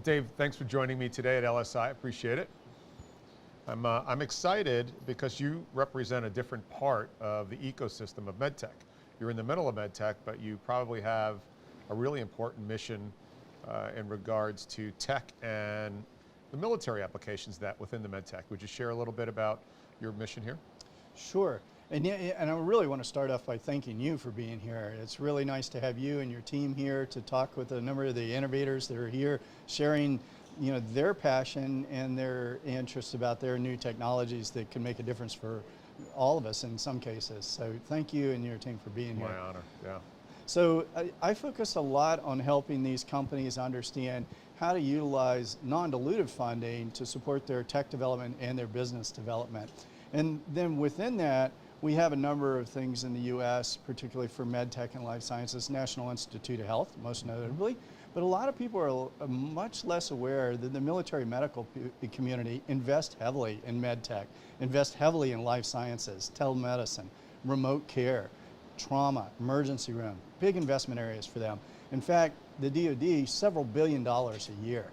Dave, thanks for joining me today at LSI. Appreciate it. I'm excited because you represent a different part of the ecosystem of medtech. You're in the middle of medtech, but you probably have a really important mission in regards to tech and the military applications that within the medtech. Would you share a little bit about your mission here? Sure. And I really want to start off by thanking you for being here. It's really nice to have you and your team here to talk with a number of the innovators that are here sharing their passion and their interests about their new technologies that can make a difference for all of us in some cases. So thank you and your team for being here. My honor, yeah. So I focus a lot on helping these companies understand how to utilize non-dilutive funding to support their tech development and their business development. And then within that, we have a number of things in the U.S., particularly for medtech and life sciences, National Institute of Health, most notably. But a lot of people are much less aware that the military medical community invests heavily in medtech, invest heavily in life sciences, telemedicine, remote care, trauma, emergency room, big investment areas for them. In fact, the DoD, several $billion a year.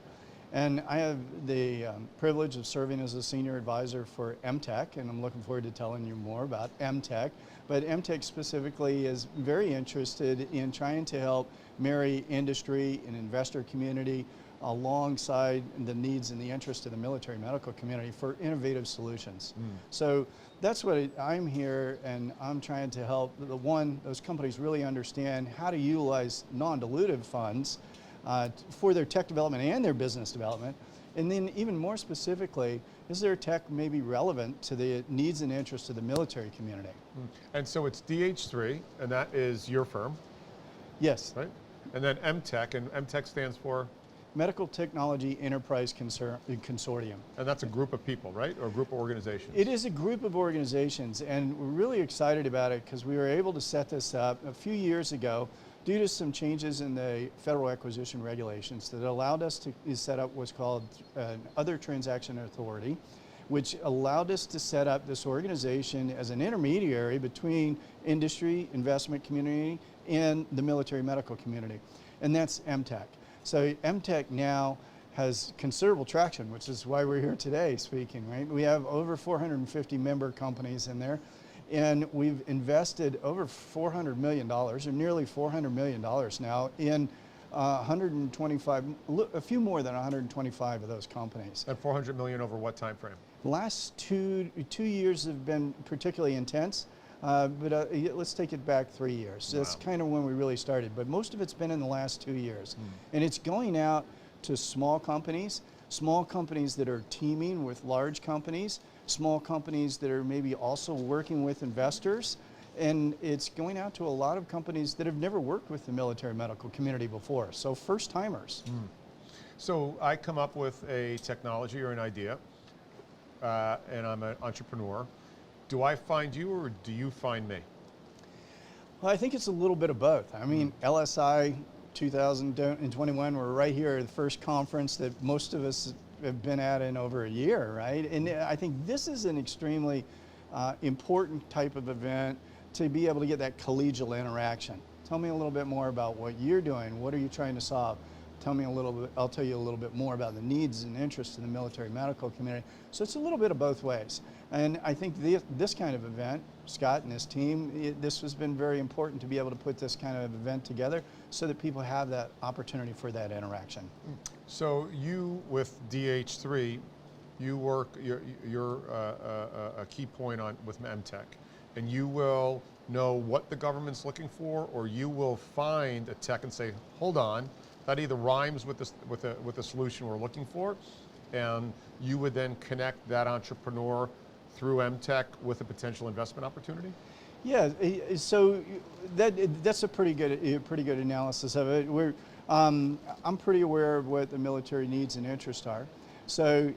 And I have the privilege of serving as a senior advisor for MTech, and I'm looking forward to telling you more about MTech. But MTech specifically is very interested in trying to help marry industry and investor community alongside the needs and the interest of the military medical community for innovative solutions. So that's what I'm here, and I'm trying to help those companies really understand how to utilize non-dilutive funds for their tech development and their business development. And then even more specifically, is their tech maybe relevant to the needs and interests of the military community? And so it's DH3, and that is your firm? Yes. Right? And then MTech, and MTech stands for? Medical Technology Enterprise Consortium. And that's a group of people, right? Or a group of organizations? It is a group of organizations, and we're really excited about it because we were able to set this up a few years ago due to some changes in the federal acquisition regulations that allowed us to set up what's called an Other Transaction Authority, which allowed us to set up this organization as an intermediary between industry, investment community, and the military medical community, and that's MTech. So MTech now has considerable traction, which is why we're here today speaking, right? We have over 450 member companies in there, and we've invested over $400 million, or nearly $400 million now, in 125, a few more than 125 of those companies. And 400 million over what time frame? The last two years have been particularly intense, but let's take it back 3 years. Wow. That's kind of when we really started, but most of it's been in the last 2 years. And it's going out to small companies that are teaming with large companies, small companies that are maybe also working with investors, and it's going out to a lot of companies that have never worked with the military medical community before, so first timers. So I come up with a technology or an idea, and I'm an entrepreneur. Do I find you or do you find me? Well, I think it's a little bit of both. I mean, LSI 2021, we're right here at the first conference that most of us have been at in over a year, right? And I think this is an extremely important type of event to be able to get that collegial interaction. Tell me a little bit more about what you're doing. What are you trying to solve? Tell me a little bit, I'll tell you a little bit more about the needs and interests of the military medical community. So it's a little bit of both ways. And I think this kind of event, Scott and his team, this has been very important to be able to put this kind of event together so that people have that opportunity for that interaction. So you, with DH3, you work, you're a key point with MTech, and you will know what the government's looking for, or you will find a tech and say, hold on, that either rhymes with the solution we're looking for, and you would then connect that entrepreneur through MTech with a potential investment opportunity? Yeah, so that's a pretty good analysis of it. I'm pretty aware of what the military needs and interests are. So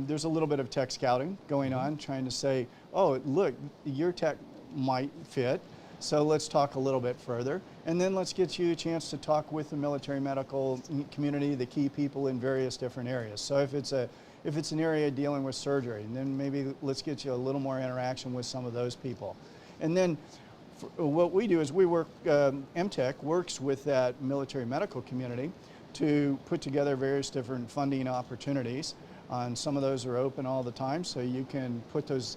there's a little bit of tech scouting going on, trying to say, oh, look, your tech might fit, so let's talk a little bit further. And then let's get you a chance to talk with the military medical community, the key people in various different areas. So if it's an area dealing with surgery, then maybe let's get you a little more interaction with some of those people. And then what we do is we work, MTech works with that military medical community to put together various different funding opportunities. And some of those are open all the time, so you can put those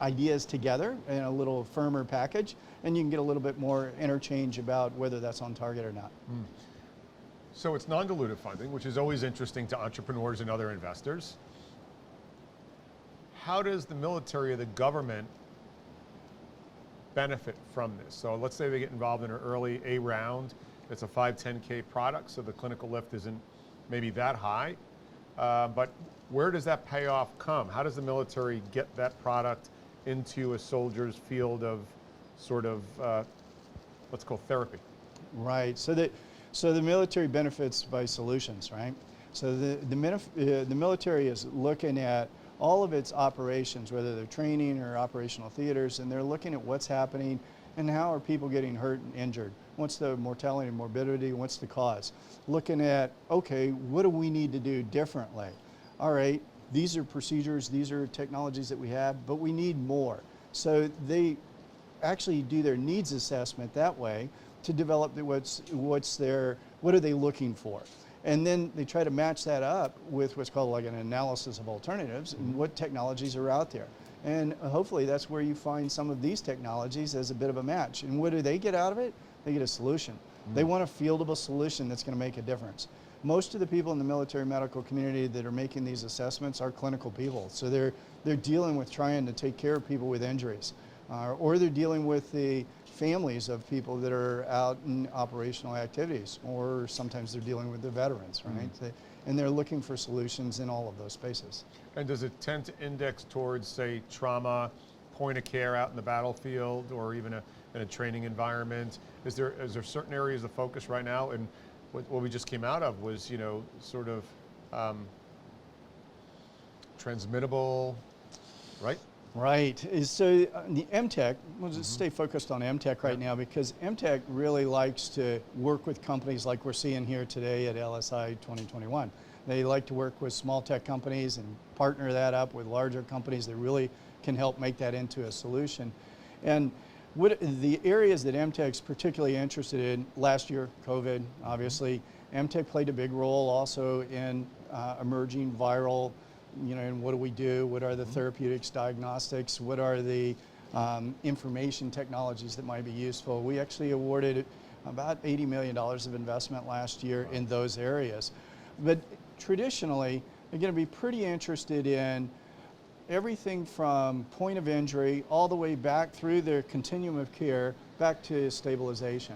ideas together in a little firmer package, and you can get a little bit more interchange about whether that's on target or not. So it's non-dilutive funding, which is always interesting to entrepreneurs and other investors. How does the military or the government benefit from this? So let's say they get involved in an early A round. It's a 510K product, so the clinical lift isn't maybe that high. But where does that payoff come? How does the military get that product into a soldier's field of sort of, let's call therapy? Right. So the military benefits by solutions, right? So the military is looking at all of its operations, whether they're training or operational theaters, and they're looking at what's happening and how are people getting hurt and injured. What's the mortality and morbidity? What's the cause? Looking at, okay, what do we need to do differently? All right, these are procedures, these are technologies that we have, but we need more. So they actually do their needs assessment that way to develop what are they looking for? And then they try to match that up with what's called like an analysis of alternatives and what technologies are out there. And hopefully that's where you find some of these technologies as a bit of a match. And what do they get out of it? They get a solution. They want a fieldable solution that's going to make a difference. Most of the people in the military medical community that are making these assessments are clinical people. So they're dealing with trying to take care of people with injuries. Or they're dealing with the families of people that are out in operational activities, or sometimes they're dealing with the veterans, right? And they're looking for solutions in all of those spaces. And does it tend to index towards, say, trauma, point of care out in the battlefield, or even in a training environment? Is there certain areas of focus right now? And what we just came out of was, sort of transmittable, right? Right. So the MTech, we'll just stay focused on MTech right now, because MTech really likes to work with companies like we're seeing here today at LSI2021. They like to work with small tech companies and partner that up with larger companies that really can help make that into a solution. And what the areas that MTech's particularly interested in, last year, COVID, obviously, MTech played a big role also in emerging viral, and what do we do? What are the therapeutics, diagnostics? What are the information technologies that might be useful? We actually awarded about $80 million of investment last year in those areas. But traditionally, they're going to be pretty interested in everything from point of injury all the way back through their continuum of care back to stabilization.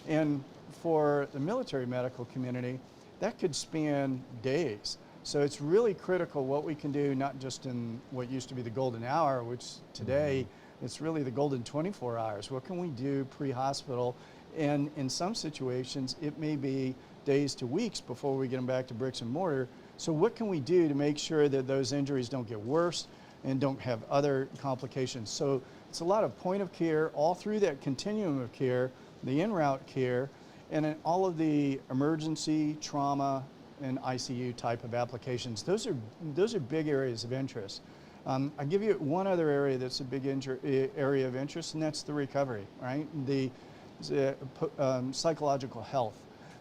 And for the military medical community, that could span days. So it's really critical what we can do, not just in what used to be the golden hour, which today it's really the golden 24 hours. What can we do pre-hospital? And in some situations, it may be days to weeks before we get them back to bricks and mortar. So what can we do to make sure that those injuries don't get worse and don't have other complications? So it's a lot of point of care all through that continuum of care, the en route care, and in all of the emergency, trauma, and ICU type of applications. Those are big areas of interest. I'll give you one other area that's a big area of interest, and that's the recovery, right? The psychological health.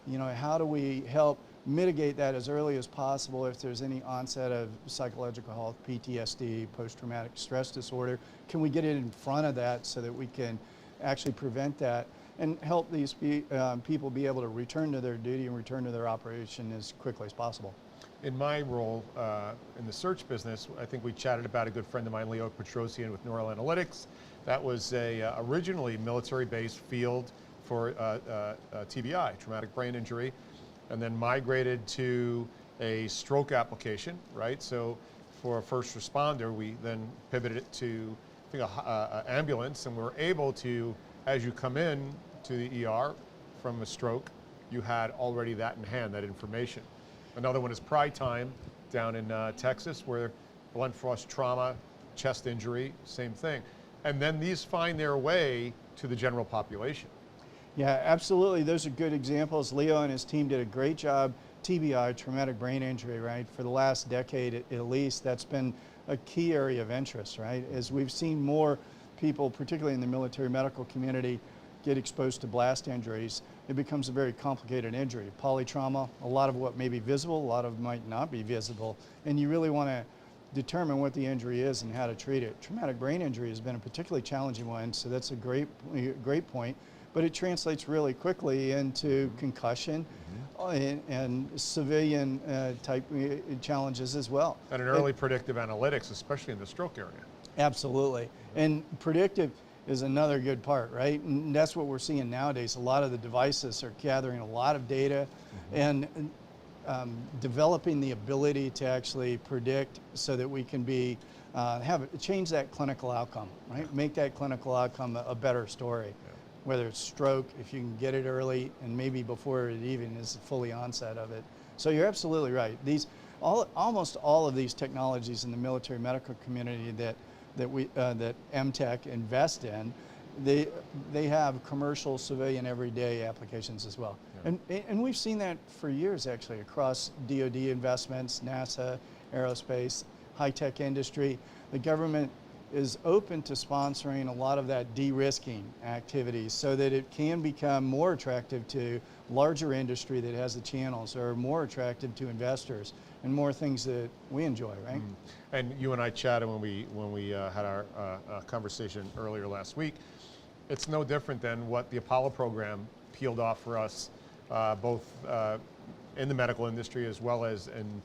How do we help mitigate that as early as possible if there's any onset of psychological health, PTSD, post-traumatic stress disorder? Can we get it in front of that so that we can actually prevent that and help these people be able to return to their duty and return to their operation as quickly as possible? In my role in the search business, I think we chatted about a good friend of mine, Leo Petrosian with Neural Analytics. That was originally military-based field for TBI, traumatic brain injury, and then migrated to a stroke application, right? So for a first responder, we then pivoted it to an ambulance, and we were able to, as you come in to the ER from a stroke, you had already that in hand, that information. Another one is Pride Time down in Texas, where blunt force trauma, chest injury, same thing. And then these find their way to the general population. Yeah, absolutely. Those are good examples. Leo and his team did a great job. TBI, traumatic brain injury, right? For the last decade at least, that's been a key area of interest, right? As we've seen more people, particularly in the military medical community, get exposed to blast injuries, it becomes a very complicated injury. Polytrauma, a lot of what may be visible, a lot of it might not be visible, and you really want to determine what the injury is and how to treat it. Traumatic brain injury has been a particularly challenging one, so that's a great point, but it translates really quickly into concussion and civilian type challenges as well. And an early predictive analytics, especially in the stroke area. Absolutely. And predictive is another good part, right? And that's what we're seeing nowadays. A lot of the devices are gathering a lot of data and developing the ability to actually predict so that we can be change that clinical outcome, right? Make that clinical outcome a better story. Whether it's stroke, if you can get it early and maybe before it even is the fully onset of it. So you're absolutely right. Almost all of these technologies in the military medical community that MTech invest in, they have commercial, civilian, everyday applications as well. Yeah. And we've seen that for years actually across DoD investments, NASA, aerospace, high-tech industry. The government is open to sponsoring a lot of that de-risking activities so that it can become more attractive to larger industry that has the channels, or more attractive to investors, and more things that we enjoy, right? And you and I chatted when we had our conversation earlier last week. It's no different than what the Apollo program peeled off for us, both in the medical industry as well as in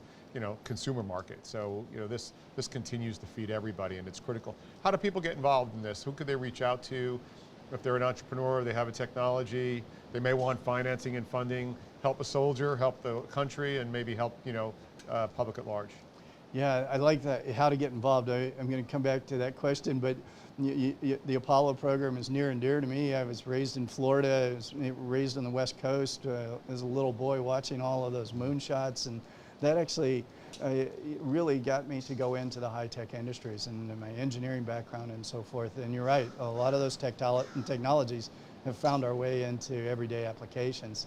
consumer market. So this continues to feed everybody, and it's critical. How do people get involved in this? Who could they reach out to? If they're an entrepreneur, they have a technology, they may want financing and funding, help a soldier, help the country, and maybe help public at large. Yeah, I like that, how to get involved. I'm going to come back to that question, but the Apollo program is near and dear to me. I was raised in Florida, I was raised on the West Coast as a little boy watching all of those moonshots, and that actually really got me to go into the high-tech industries and my engineering background and so forth. And you're right, a lot of those technologies have found our way into everyday applications.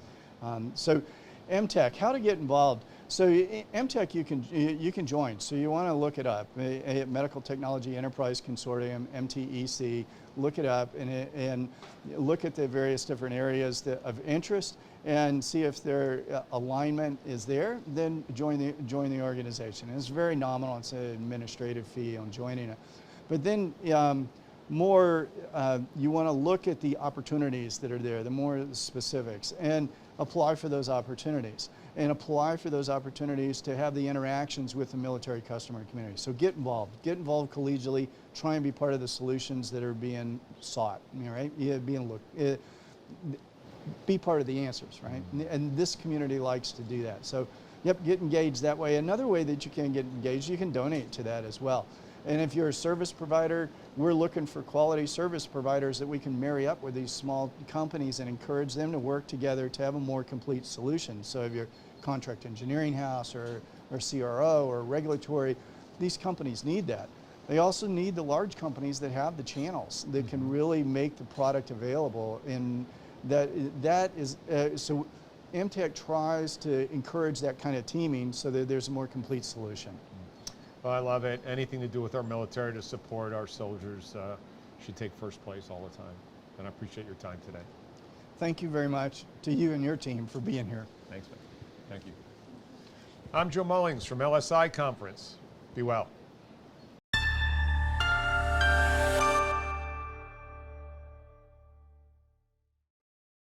So MTech, how to get involved. So MTech, you can join. So you want to look it up. Medical Technology Enterprise Consortium, MTEC. Look it up and look at the various different areas of interest and see if their alignment is there. Then join the organization. And it's very nominal. It's an administrative fee on joining it. But then you want to look at the opportunities that are there, the more specifics, and apply for those opportunities. And apply for those opportunities to have the interactions with the military customer community. So get involved collegially, try and be part of the solutions that are being sought, right? Yeah, be part of the answers, right? And this community likes to do that. So, yep, get engaged that way. Another way that you can get engaged, you can donate to that as well. And if you're a service provider, we're looking for quality service providers that we can marry up with these small companies and encourage them to work together to have a more complete solution. So if you're a contract engineering house or CRO or regulatory, these companies need that. They also need the large companies that have the channels that can really make the product available. And that is, so MTech tries to encourage that kind of teaming so that there's a more complete solution. Well, I love it. Anything to do with our military to support our soldiers should take first place all the time. And I appreciate your time today. Thank you very much to you and your team for being here. Thanks, man. Thank you. I'm Joe Mullings from LSI Conference. Be well.